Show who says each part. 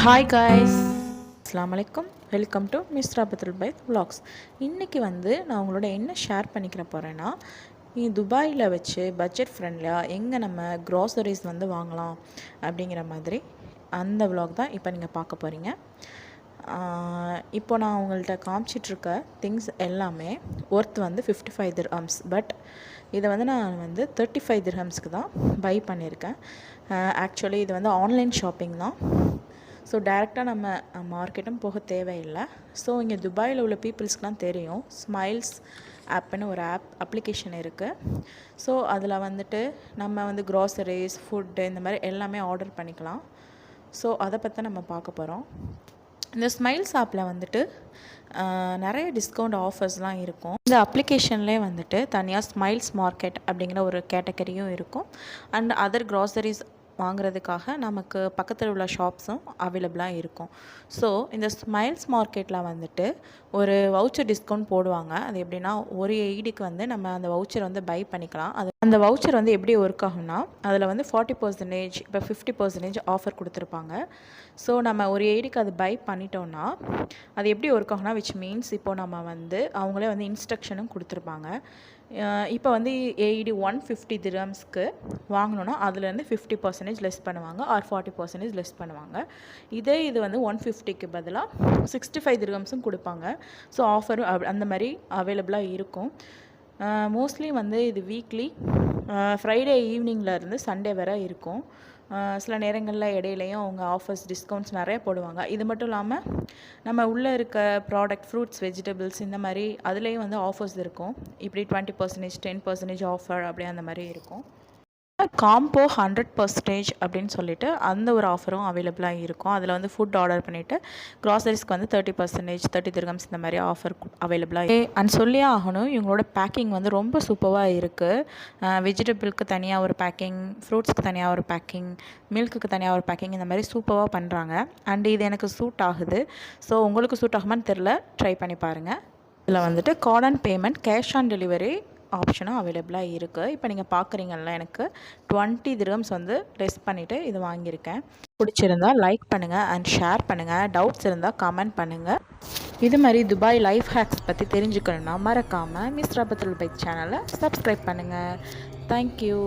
Speaker 1: Hi guys, அஸ்ஸலாமு அலைக்கும். Welcome to miss Rabathul Baith vlogs. இன்றைக்கி நான் உங்களோட என்ன ஷேர் பண்ணிக்கிற போகிறேன்னா, துபாயில் வச்சு பட்ஜெட் ஃப்ரெண்ட்லியாக எங்கே நம்ம க்ராசரிஸ் வாங்கலாம் அப்படிங்கிற மாதிரி அந்த vlog தான் இப்போ நீங்கள் பார்க்க போகிறீங்க. இப்போ நான் உங்கள்கிட்ட காமிச்சிட்ருக்க திங்ஸ் எல்லாமே ஒர்த் 55 dirhams. பட் இதை நான் 35 dirhamsக்கு தான் பை பண்ணியிருக்கேன். ஆக்சுவலி இது ஆன்லைன் ஷாப்பிங் தான். ஸோ டேரெக்டாக நம்ம மார்க்கெட்டும் போக தேவையில்லை. ஸோ இங்கே துபாயில் உள்ள பீப்புள்ஸ்க்குலாம் தெரியும், ஸ்மைல்ஸ் ஆப்னு ஒரு அப்ளிகேஷன் இருக்குது. ஸோ அதில் நம்ம க்ராசரிஸ், ஃபுட்டு இந்த மாதிரி எல்லாமே ஆர்டர் பண்ணிக்கலாம். ஸோ அதை பற்றி நம்ம பார்க்க போகிறோம். இந்த ஸ்மைல்ஸ் ஆப்பில் நிறைய டிஸ்கவுண்ட் ஆஃபர்ஸ்லாம் இருக்கும். இந்த அப்ளிகேஷன்லேயே தனியாக ஸ்மைல்ஸ் மார்க்கெட் அப்படிங்கிற ஒரு கேட்டகரியும் இருக்கும். அண்ட் அதர் க்ராசரிஸ் வாங்குறதுக்காக நமக்கு பக்கத்தில் உள்ள ஷாப்ஸும் அவைலபிளாக இருக்கும். ஸோ இந்த ஸ்மைல்ஸ் மார்க்கெட்டில் ஒரு வவுச்சர் டிஸ்கவுண்ட் போடுவாங்க. அது எப்படின்னா, ஒரு எய்டுக்கு நம்ம அந்த வவுச்சர் பை பண்ணிக்கலாம். அது அந்த வவுச்சர் எப்படி ஒர்க் ஆகும்னா, அதில் 40%, இப்போ 50% ஆஃபர் கொடுத்துருப்பாங்க. ஸோ நம்ம ஒரு எய்டுக்கு அது பை பண்ணிட்டோன்னா அது எப்படி ஒர்க் ஆகும்னா, விச் மீன்ஸ் இப்போது நம்ம அவங்களே இன்ஸ்ட்ரக்ஷனும் கொடுத்துருப்பாங்க. இப்போ எய்டு 150 dirhamsக்கு வாங்கினோன்னா அதுலேருந்து 50% லெஸ் பண்ணுவாங்க, ஆர் 40% லெஸ் பண்ணுவாங்க. இதே இது 150க்கு பதிலாக 65 dirhamsம் கொடுப்பாங்க. ஸோ ஆஃபரும் அந்த மாதிரி அவைலபிளாக இருக்கும். மோஸ்ட்லி இது வீக்லி ஃப்ரைடே ஈவினிங்லேருந்து சண்டே வரை இருக்கும். சில நேரங்களில் இடையிலையும் அவங்க ஆஃபர்ஸ், டிஸ்கவுண்ட்ஸ் நிறைய போடுவாங்க. இது மட்டும் இல்லாமல் நம்ம உள்ளே இருக்க ப்ராடக்ட், ஃப்ரூட்ஸ், வெஜிடபிள்ஸ் இந்த மாதிரி அதுலேயும் ஆஃபர்ஸ் இருக்கும். இப்படி 20%, 10% ஆஃபர் அப்படி அந்த மாதிரி இருக்கும். காம்போ 100% அப்படின்னு சொல்லிட்டு அந்த ஒரு ஆஃபரும் அவைலபிளாக இருக்கும். அதில் ஃபுட் ஆர்டர் பண்ணிவிட்டு க்ராசரிஸ்க்கு 30%, 30 dirhams இந்த மாதிரி ஆஃபர் அவைலபிளாக அண்ட் சொல்லியே ஆகணும். இவங்களோட பேக்கிங் ரொம்ப சூப்பராக இருக்குது. வெஜிடபிளுக்கு தனியாக ஒரு பேக்கிங், ஃப்ரூட்ஸ்க்கு தனியாக ஒரு பேக்கிங், மில்க்குக்கு தனியாக ஒரு பேக்கிங், இந்த மாதிரி சூப்பராக பண்ணுறாங்க. அண்ட் இது எனக்கு சூட் ஆகுது. ஸோ உங்களுக்கு சூட் ஆகுமான்னு தெரில, ட்ரை பண்ணி பாருங்கள். இதில் card and payment, cash on delivery ஆப்ஷனும் அவைலபிளாக இருக்குது. இப்போ நீங்கள் பார்க்குறீங்கல்ல, எனக்கு 20 dirhams லெஸ் பண்ணிவிட்டு இது வாங்கியிருக்கேன். பிடிச்சிருந்தால் லைக் பண்ணுங்கள் அண்ட் ஷேர் பண்ணுங்கள். டவுட்ஸ் இருந்தால் கமெண்ட் பண்ணுங்கள். இது மாதிரி துபாய் லைஃப் ஹேக்ஸ் பற்றி தெரிஞ்சுக்கணுன்னா மறக்காமல் மிஸ் ராபத்துல் பைத் சேனலை சப்ஸ்கிரைப் பண்ணுங்கள். தேங்க்யூ.